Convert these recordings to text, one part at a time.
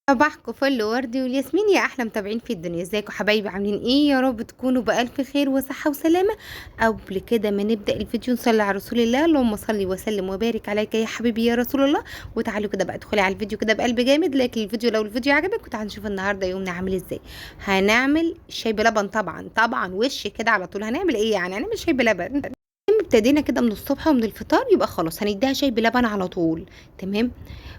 صباحكم فل وورد والياسمين يا احلى متابعين في الدنيا. ازيكم حبايبي؟ عاملين ايه؟ يا رب تكونوا بالف خير وصحه وسلامه. قبل كده ما نبدا الفيديو نصلي على رسول الله، اللهم صل وسلم وبارك عليك يا حبيبي يا رسول الله. وتعالوا كده بقى ادخلي على الفيديو كده بقلب جامد، لايك الفيديو لو الفيديو عجبك، وتعالوا نشوف النهارده يومنا عامل ازاي. هنعمل شاي بلبن، طبعا وش كده على طول. هنعمل ايه يعني؟ هنعمل شاي بلبن. ابتدينا كده من الصبح ومن الفطار، يبقى خلاص هنديها شاي بلبن على طول. تمام.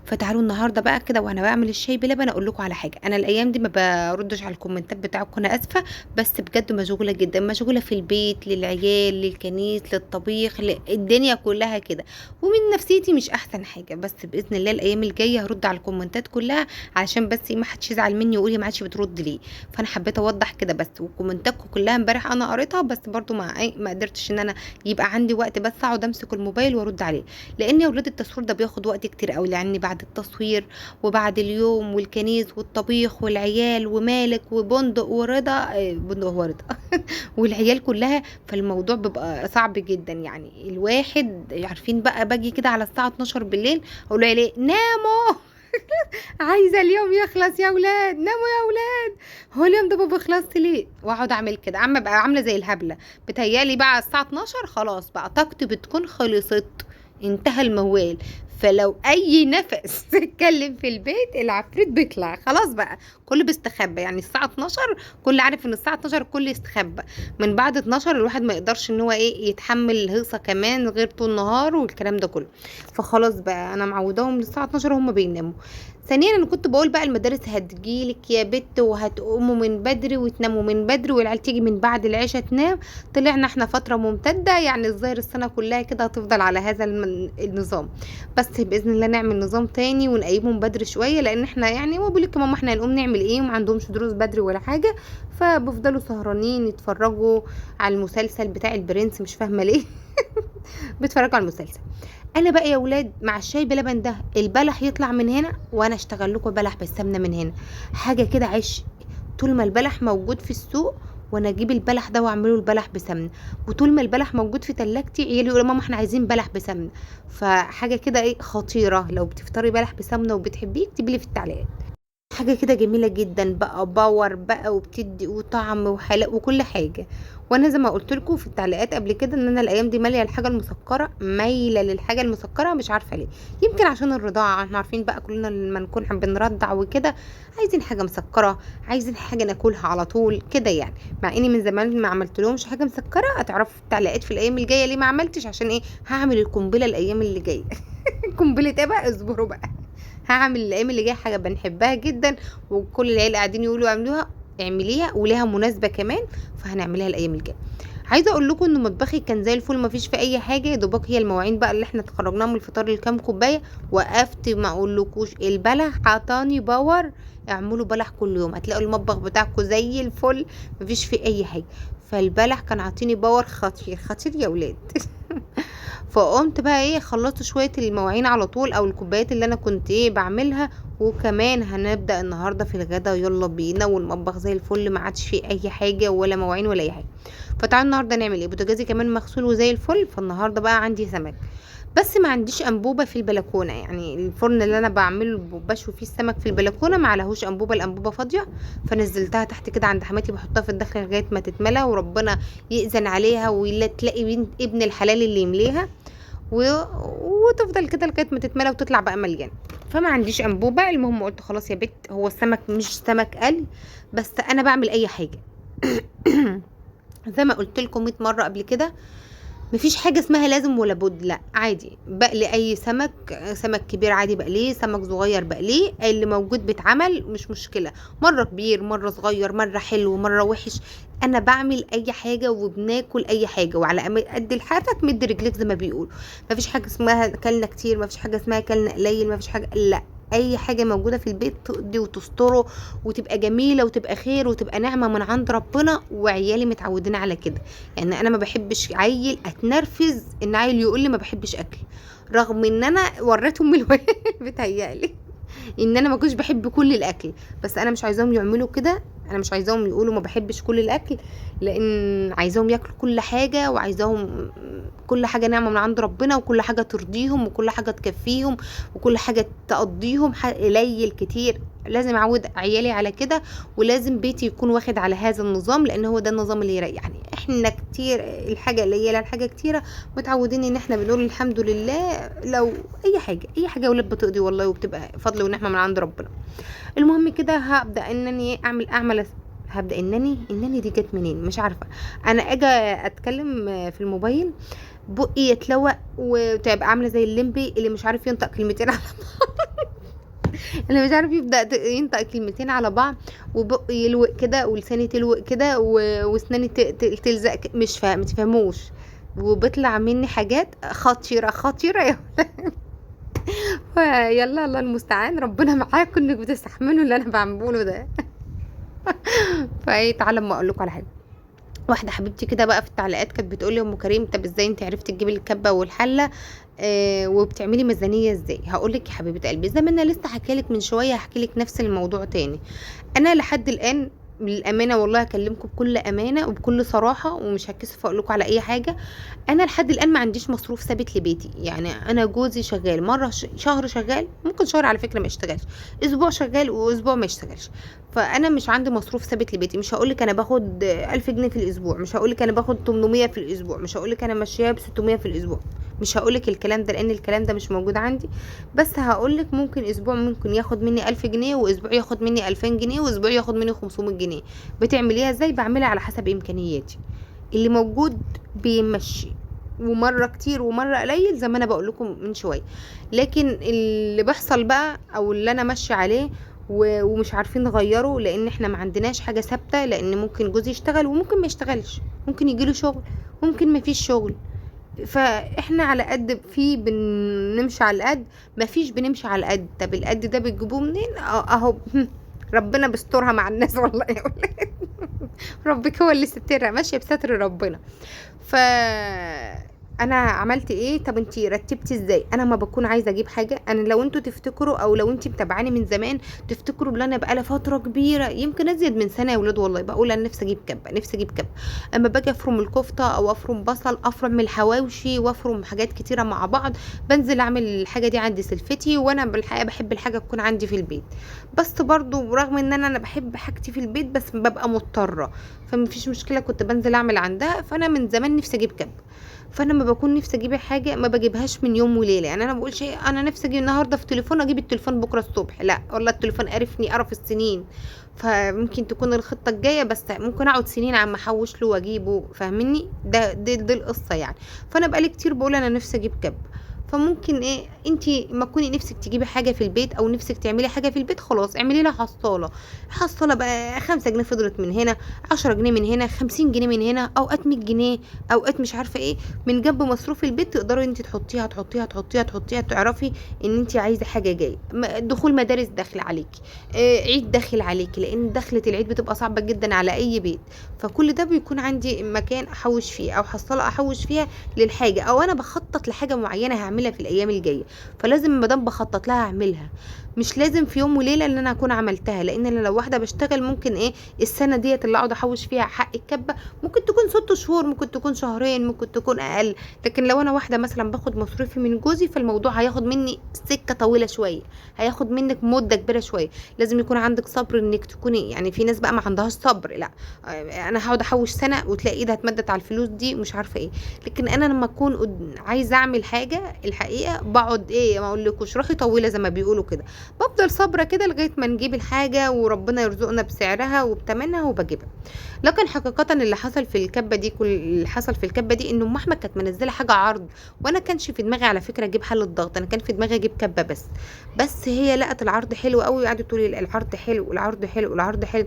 فتعالوا النهارده بقى كده وانا بعمل الشاي بلبن اقول لكم على حاجه. انا الايام دي ما بردش على الكومنتات بتاعكم، انا اسفه، بس بجد مشغوله جدا، مشغوله في البيت، للعيال، للكنيس، للطبيخ، الدنيا كلها كده، ومن نفسيتي مش احسن حاجه. بس باذن الله الايام الجايه هرد على الكومنتات كلها، علشان بس ما حدش يزعل مني ويقول لي ما عادش بترد ليه. فانا حبيت اوضح كده بس. وكومنتاتكم كلها امبارح انا قريتها، بس برضو ما قدرتش ان انا يبقى عندي وقت بس اقعد امسك الموبايل وارد عليه، لان يا ولاد التصوير ده بياخد وقت كتير قوي، لان بعد التصوير وبعد اليوم والكنيس والطبيخ والعيال ومالك وبندق ورضا، بندق ورضا والعيال كلها. فالموضوع بيبقى صعب جدا، يعني الواحد عارفين بقى باجي كده على الساعه 12 بالليل اقول له عليه ناموا. عايزه اليوم يخلص يا ولاد، ناموا يا ولاد، هو اليوم ده ما بيخلصش ليه؟ واقعد اعمل كده، بقى عامله زي الهبله. بتهيالي بقى على الساعه 12 خلاص بقى طاقتي بتكون خلصت، انتهى الموال. فلو اي نفس اتكلم في البيت العفريت بيطلع خلاص بقى، كله بيستخبى. يعني الساعه 12 كل عارف ان الساعه 12 الكل يستخبى. من بعد 12 الواحد ما يقدرش ان هو ايه يتحمل الهيصه كمان غير طول النهار والكلام ده كله. فخلاص بقى انا معوداهم للساعه 12 هم بيناموا. ثانيا انا كنت بقول بقى المدارس هتجيلك يا بت، وهتقوموا من بدري وتناموا من بدري، والعيال تيجي من بعد العشاء تنام. طلعنا احنا فتره ممتده، يعني الظاهر السنه كلها كده هتفضل على هذا النظام. بس باذن الله نعمل نظام تاني ونقيمهم بدري شويه، لان احنا يعني هو بيقول لك يا ماما احنا هنقوم نعمل ايه وما عندهمش دروس بدري ولا حاجه، فبيفضلوا سهرانين يتفرجوا على المسلسل بتاع البرنس، مش فاهمه ليه. بيتفرجوا على المسلسل. انا بقى يا ولاد مع الشاي بلبن ده البلح يطلع من هنا وانا اشتغل لكم بلح بالسمنه من هنا، حاجه كده عيش. طول ما البلح موجود في السوق وانا اجيب البلح ده واعمله البلح بسمنه، وطول ما البلح موجود في تلاجتي عيالي يقولوا ماما احنا عايزين بلح بسمنه. فحاجه كده ايه خطيره. لو بتفطري بلح بسمنه وبتحبيه اكتبي لي في التعليقات. حاجة كده جميلة جدا بقى، باور بقى، وبتدي وطعم وحلاوة وكل حاجة. وانا زي ما قلت لكم في التعليقات قبل كده ان انا الايام دي ماليه الحاجه المسكره، مايله للحاجه المسكره، مش عارفه ليه. يمكن عشان الرضاعه، احنا عارفين بقى كلنا لما نكون بنرضع وكده عايزين حاجه مسكره، عايزين حاجه ناكلها على طول كده يعني. مع اني من زمان ما عملت لهمش حاجه مسكره. هتعرفوا في التعليقات في الايام الجايه ليه ما عملتش، عشان ايه؟ هعمل القنبله الايام اللي جايه. قنبله ايه بقى؟ اصبروا بقى. هعمل الايام اللي جايه حاجه بنحبها جدا، وكل العيال قاعدين يقولوا اعملوها، اعمليها وليها مناسبه كمان، فهنعملها الايام الجايه. عايزه اقول لكم ان مطبخي كان زي الفل، ما فيش في اي حاجه، يا دوبك هي المواعين بقى اللي احنا اتخرجناها من الفطار الكام كوبايه. وقفت ما اقولكوش البلح عطاني باور. اعملوا بلح كل يوم هتلاقوا المطبخ بتاعكم زي الفل، ما فيش في اي حاجه. فالبلح كان عاطيني باور خطير خطير يا ولاد. فقمت بقى ايه خلصت شويه المواعين على طول، او الكوبايات اللي انا كنت ايه بعملها. وكمان هنبدا النهارده في الغدا، يلا بينا، والمطبخ زي الفل ما عادش فيه اي حاجه ولا مواعين ولا اي حاجه. فتعالوا النهارده نعمل ايه. بوتاجازي كمان مغسول وزي الفل. فالنهارده بقى عندي سمك، بس ما عنديش انبوبه في البلكونه. يعني الفرن اللي انا بعمله بشوي فيه السمك في البلكونه ما عليهوش انبوبه، الانبوبه فاضيه. فنزلتها تحت كده عند حماتي، بحطها في الداخل لغايه ما تتملى، وربنا يأذن عليها ولا تلاقي ابن الحلال اللي يمليها و... وتفضل كده لغايه ما تتملى وتطلع بقى مليانه. فما عنديش انبوبه. المهم قلت خلاص يا بت، هو السمك مش سمك قلي، بس انا بعمل اي حاجه. زي ما قلت لكم 100 مره قبل كده، مفيش حاجه اسمها لازم ولا بد، لا عادي بقلي اي سمك. سمك كبير عادي بقليه، سمك صغير بقليه، اللي موجود بيتعمل مش مشكله. مره كبير مره صغير، مره حلو مره وحش. انا بعمل اي حاجه وبناكل اي حاجه، وعلى قد لحافك مد رجليك زي ما بيقولوا. مفيش حاجه اسمها كلنا كتير، مفيش حاجه اسمها كلنا قليل، مفيش حاجه، لا. اي حاجه موجوده في البيت تقضي وتستره وتبقى جميله وتبقى خير وتبقى نعمه من عند ربنا، وعيالي متعودين على كده. يعني انا ما بحبش عيل اتنرفز ان عيل يقول لي ما بحبش اكل، رغم ان انا وريتهم بتهيألي ان انا ما كنتش بحب كل الاكل. بس انا مش عايزاهم يعملوا كده، انا مش عايزاهم يقولوا ما بحبش كل الاكل، لان عايزاهم ياكلوا كل حاجه، وعايزاهم كل حاجه نعمه من عند ربنا، وكل حاجه ترضيهم، وكل حاجه تكفيهم، وكل حاجه تقضيهم قليل كتير. لازم اعود عيالي على كده، ولازم بيتي يكون واخد على هذا النظام، لان هو ده النظام اللي يريحني. احنا كتير الحاجه قليله الحاجه كتيره، متعودين ان احنا بنقول الحمد لله. لو اي حاجه يا ولاد بتقضي والله، وبتبقى فضل ونعمه من عند ربنا. المهم كده هبدا انني هبدا انني دي جت منين مش عارفه. انا اجي اتكلم في الموبايل، بقي يتلوى وتبقى عامله زي الليمبي اللي مش عارف ينطق كلمتين اللي مش عارف يبدا ينطق كلمتين على بعض، وبقي يلوق كده ولساني تلوق كده واسناني تلزق مش فاهم متفهموش، وبيطلع مني حاجات خطيره خطيره يا يلا الله المستعان، ربنا معاكم انك بتستحملوا اللي انا بعمله ده. فايه، تعالى اما اقول لكم على حاجه. واحده حبيبتي كده بقى في التعليقات كانت بتقول لي: ام كريم، طب ازاي انت عرفتي تجيبي الكبه والحله وبتعملي ميزانيه ازاي؟ هقول لك يا حبيبه قلبي، زي ما انا لسه حكيلك من شويه هحكي لك نفس الموضوع تاني. انا لحد الان بالامانه والله هكلمكم بكل امانه وبكل صراحه، ومش هتكسف اقول لكم على اي حاجه. انا لحد الان ما عنديش مصروف ثابت لبيتي. يعني انا جوزي شغال مره شهر شغال، ممكن شهر على فكره ما يشتغلش، اسبوع شغال واسبوع ما يشتغلش. فانا مش عندي مصروف ثابت لبيتي. مش هقول لك انا باخد 1000 جنيه في الاسبوع، مش هقول لك انا باخد 800 في الاسبوع، مش هقول لك انا ماشيه ب 600 في الاسبوع. مش هقول لك الكلام ده لان الكلام ده مش موجود عندي. بس هقول لك ممكن اسبوع ممكن ياخد مني 1000 جنيه، واسبوع ياخد مني 2000 جنيه، واسبوع ياخد مني 500 جنيه. بتعمليها ازاي؟ بعملها على حسب امكانياتي، اللي موجود بيمشي، ومره كتير ومره قليل زي ما انا بقول لكم من شويه. لكن اللي بيحصل بقى او اللي انا ماشيه عليه ومش عارفين نغيره، لان احنا ما عندناش حاجه ثابته، لان ممكن جوزي يشتغل وممكن ما يشتغلش، ممكن يجيله شغل ممكن ما فيش شغل. فاحنا على قد في بنمشي على القد، ما فيش بنمشي على القد. طب القد ده بتجيبوه منين؟ اهو ربنا بيسترها مع الناس والله يا ولاد. ربك هو اللي سترها، ماشيه بستر ربنا. ف انا عملت ايه؟ طب انتي رتبتي ازاي؟ انا ما بكون عايزه اجيب حاجه، انا لو انتوا تفتكروا او لو انتي متابعاني من زمان تفتكروا ان انا بقالي فتره كبيره يمكن ازيد من سنه يا ولاد والله بقول انا نفسي اجيب كبه نفسي اجيب كبه. اما باجي افرم الكفته او افرم بصل، افرم الحواوشي وافرم حاجات كتيره مع بعض، بنزل اعمل الحاجه دي عندي سلفتي. وانا بالحقيقه بحب الحاجه تكون عندي في البيت، بس برضو رغم ان انا بحب حاجتي في البيت بس ببقى مضطره، فمفيش مشكله كنت بنزل اعمل عندها. فانا من زمان نفسي اجيب كبه. فانا ما بكون نفسي اجيب حاجه ما بجيبهاش من يوم وليله. يعني انا ما بقولش انا نفسي اجيب النهارده في تليفون اجيب التليفون بكره الصبح، لا والله التليفون قرفني قرف السنين. فممكن تكون الخطه الجايه، بس ممكن اقعد سنين عم احوش له واجيبه، فاهمني؟ دي القصه يعني. فانا بقالي كتير بقول انا نفسي اجيب كب. فممكن ايه، انتي ما تكوني نفسك تجيبي حاجه في البيت او نفسك تعملي حاجه في البيت، خلاص اعملي لها حصاله. حصاله بقى 5 جنيه فضلت من هنا، 10 جنيه من هنا، 50 جنيه من هنا، اوقات 100 جنيه، اوقات مش عارفه ايه، من جنب مصروف البيت تقدري انت تحطيها تعرفي ان انت عايزه حاجه جايه. دخول مدارس داخل عليكي، عيد داخل عليكي، لان دخله العيد بتبقى صعبه جدا على اي بيت. فكل ده بيكون عندي مكان احوش فيه او حصاله احوش فيها للحاجه، او انا بخطط لحاجه معينه هعملها في الايام الجايه. فلازم ما دام بخطط لها اعملها، مش لازم في يوم وليله ان انا اكون عملتها. لان انا لو واحده بشتغل ممكن ايه السنه ديت اللي اقعد احوش فيها حق الكبه ممكن تكون 6 شهور، ممكن تكون شهرين، ممكن تكون اقل. لكن لو انا واحده مثلا باخد مصروفي من جوزي، فالموضوع هياخد مني سكه طويله شويه، هياخد منك مده كبيره شويه. لازم يكون عندك صبر انك تكوني، يعني في ناس بقى ما عندهاش صبر، لا انا هقعد احوش سنه وتلاقي ايدها اتمدت على الفلوس دي مش عارفه ايه. لكن انا لما اكون عايزه اعمل حاجه الحقيقه بقعد ايه، ما اقولكوش روحي طويله زي ما بيقولوا كده، بفضل صابره كده لغايه ما نجيب الحاجه وربنا يرزقنا بسعرها وبتمنها وبجيبها. لكن حقيقه اللي حصل في الكبه دي، كل اللي حصل في الكبه دي ان ام احمد كانت منزله حاجه عرض، وانا كانش في دماغي على فكره اجيب حل الضغط، انا كان في دماغي اجيب كبه بس. بس هي لقت العرض حلو قوي وقعدت تقول لي العرض حلو العرض حلو العرض حلو.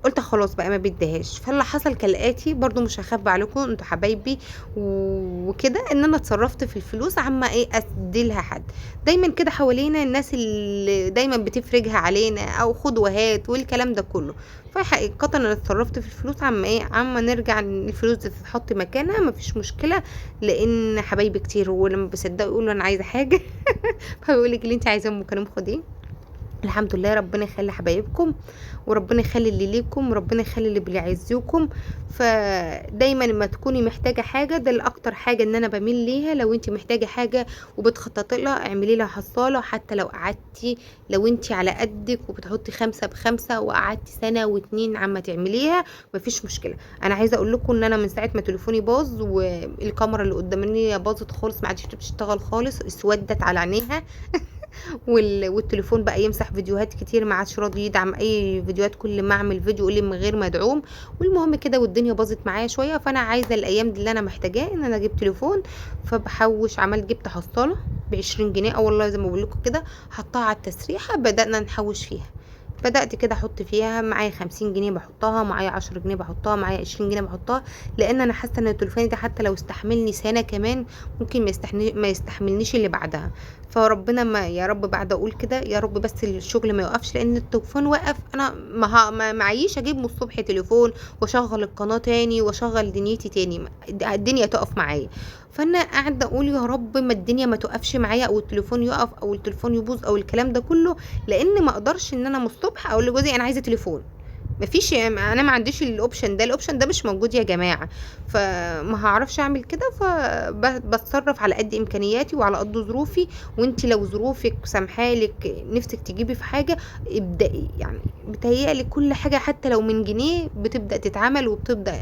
قلت خلاص بقى ما بديهاش. فاللي حصل كالاتي، برضو مش هخبي عليكم انتوا حبايبي وكده، ان انا اتصرفت في الفلوس عما ايه ادي لها حد. دايما كده حوالينا الناس اللي دايما بتفرجها علينا او خد وهات والكلام ده كله. فحقيقة انا اتصرفت في الفلوس عما ايه عما نرجع الفلوس دي تتحط مكانها، مفيش مشكله. لان حبايبي كتير ولما بيصدقوا يقولوا انا عايزه حاجه فبيقول لك اللي انت عايزاه ام كريم خديه. الحمد لله. ربنا يخلي حبايبكم، وربنا يخلي اللي ليكم، وربنا يخلي اللي بيعزكم. فدايما لما تكوني محتاجه حاجه، ده الاكتر حاجه ان انا بميل ليها. لو انت محتاجه حاجه وبتخططي لها، اعملي لها حصاله. حتى لو قعدتي، لو انت على قدك وبتحطي 5 ب5 وقعدتي سنه واتنين عما تعمليها، مفيش مشكله. انا عايزه اقول لكم ان انا من ساعه ما تليفوني باظ والكاميرا اللي قدامي باظت خالص، ما عادش بتشتغل خالص، اسودت على عينيها. والتليفون بقى يمسح فيديوهات كتير، ما عادش راضي يدعم اي فيديوهات، كل ما اعمل فيديو يقول لي من غير مدعوم. والمهم كده، والدنيا باظت معايا شويه. فانا عايزه الايام دي اللي انا محتاجاه ان انا اجيب تليفون. فبحوش، عملت جبت حصاله ب20 جنيه، اه والله زي ما بقول لكم كده، حطها على التسريحه، بدأنا نحوش فيها. بدأت كده احط فيها، معايا 50 جنيه بحطها، معايا 10 جنيه بحطها، معايا 20 جنيه بحطها. لان انا حاسه ان التليفون ده حتى لو استحملني سنه كمان، ممكن ما يستحملنيش اللي بعدها. فربنا، ما يا رب بعد اقول كده يا رب بس الشغل ما يوقفش، لان التليفون وقف انا ما معيش اجيب من الصبح تليفون واشغل القناه تاني واشغل دنيتي تاني، الدنيا تقف معايا. فانا قاعده اقول يا رب ما الدنيا ما توقفش معايا، او التليفون يقف، او التليفون يبوظ، او الكلام ده كله. لان ما اقدرش ان انا من الصبح اقول لجوزي انا عايزه تليفون. مفيش، انا ما عنديش الاوبشن ده، الاوبشن ده مش موجود يا جماعه. فما هعرفش اعمل كده، فبتصرف على قد امكانياتي وعلى قد ظروفي. وانت لو ظروفك سامحالك نفسك تجيبي في حاجه، ابدأي. يعني بتهيألي كل حاجه حتى لو من جنيه بتبدأ تتعمل وبتبدأ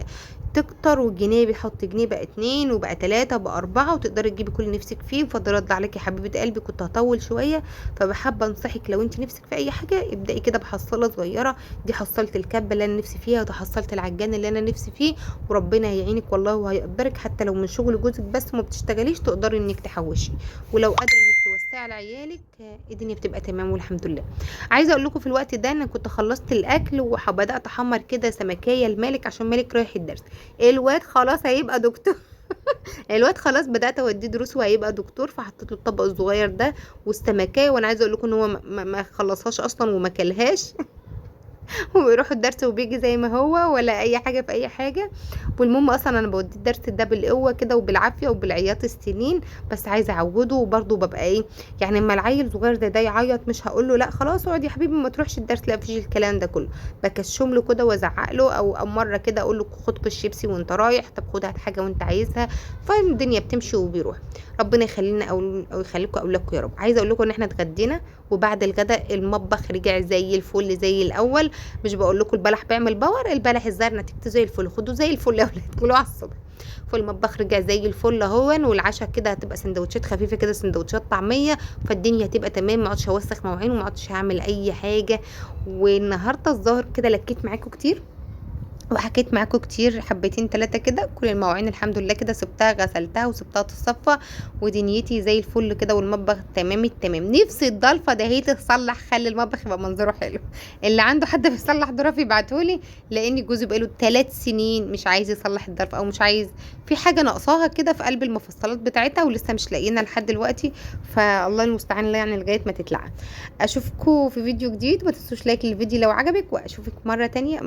تكتر، والجنيه بيحط جنيه بقى 2 وبقى 3 بقى 4، وتقدري تجيبي كل اللي نفسك فيه. فضل رد عليك يا حبيبه قلبي، كنت هطول شويه. فبحب انصحك لو انت نفسك في اي حاجه، ابدأي كده بحصاله صغيره. دي حصلت الكبه اللي انا نفسي فيها، وده حصلت العجان اللي انا نفسي فيه. وربنا هيعينك والله وهيقدرك. حتى لو من شغل جوزك بس ما بتشتغليش، تقدري انك تحوشي. ولو قادره انك توسعي على عيالك، الدنيا بتبقى تمام والحمد لله. عايزه اقول لكم في الوقت ده انا كنت خلصت الاكل وبدات احمر كده سمكيه لمالك عشان مالك رايح الدرس. الواد خلاص هيبقى دكتور. الواد خلاص بدات اوديه دروس وهيبقى دكتور. فحطيت له الطبق الصغير ده والسمكيه. وانا عايزه اقول لكم ان هو ما خلصهاش اصلا وما كلهاش. وبيروح الدرس وبيجي زي ما هو، ولا اي حاجه في اي حاجه. والمهم اصلا انا بودي الدرس ده بالقوه كده وبالعافيه وبالعياط السنين. بس عايزه اعوده، وبرده ببقى ايه يعني، اما العيل صغير ده يعيط، مش هقول له لا خلاص اقعد يا حبيبي ما تروحش الدرس، لا مفيش الكلام ده كله. بكشم له كده وازعق له، او مره كده اقول له خد كيس شيبسي وانت رايح، طب خد هات حاجه وانت عايزها. فالدنيا بتمشي وبيروح. ربنا يخلينا او يخليكم اولادكم يا رب. عايزه اقول لكم ان احنا اتغدينا، وبعد الغداء المطبخ رجع زي الفل زي الاول. مش بقول لكم البلح بيعمل باور، البلح الزهر نتيجته زي الفل. خدوا زي الفل يا ولاد، كلوا على الصبح. فالمطبخ رجع زي الفل اهون. والعشاء كده هتبقى سندوتشات خفيفه كده، سندوتشات طعميه. فالدنيا هتبقى تمام، ما اقعدش اوسخ مواعين وما اقعدش هعمل اي حاجه. والنهارده الظاهر كده لكيت معاكم كتير وحكيت معاكم كتير، حبتين 3 كده. كل المواعين الحمد لله كده سبتها، غسلتها وسبتها تتصفى، ودنيتي زي الفل كده. والمطبخ تمام التمام. نفسي الضلفه ده هي تصلح، خلي المطبخ يبقى منظره حلو. اللي عنده حد بيصلح ظرف يبعتولي، لان جوزي بقاله 3 سنين مش عايز يصلح الظرف، او مش عايز، في حاجه ناقصاها كده في قلب المفصلات بتاعتها ولسه مش لاقيينها لحد دلوقتي. فالله المستعان يعني لغايه ما تتلعب. اشوفكم في فيديو جديد، ما تنسوش لايك للفيديو لو عجبك، واشوفك مره تانية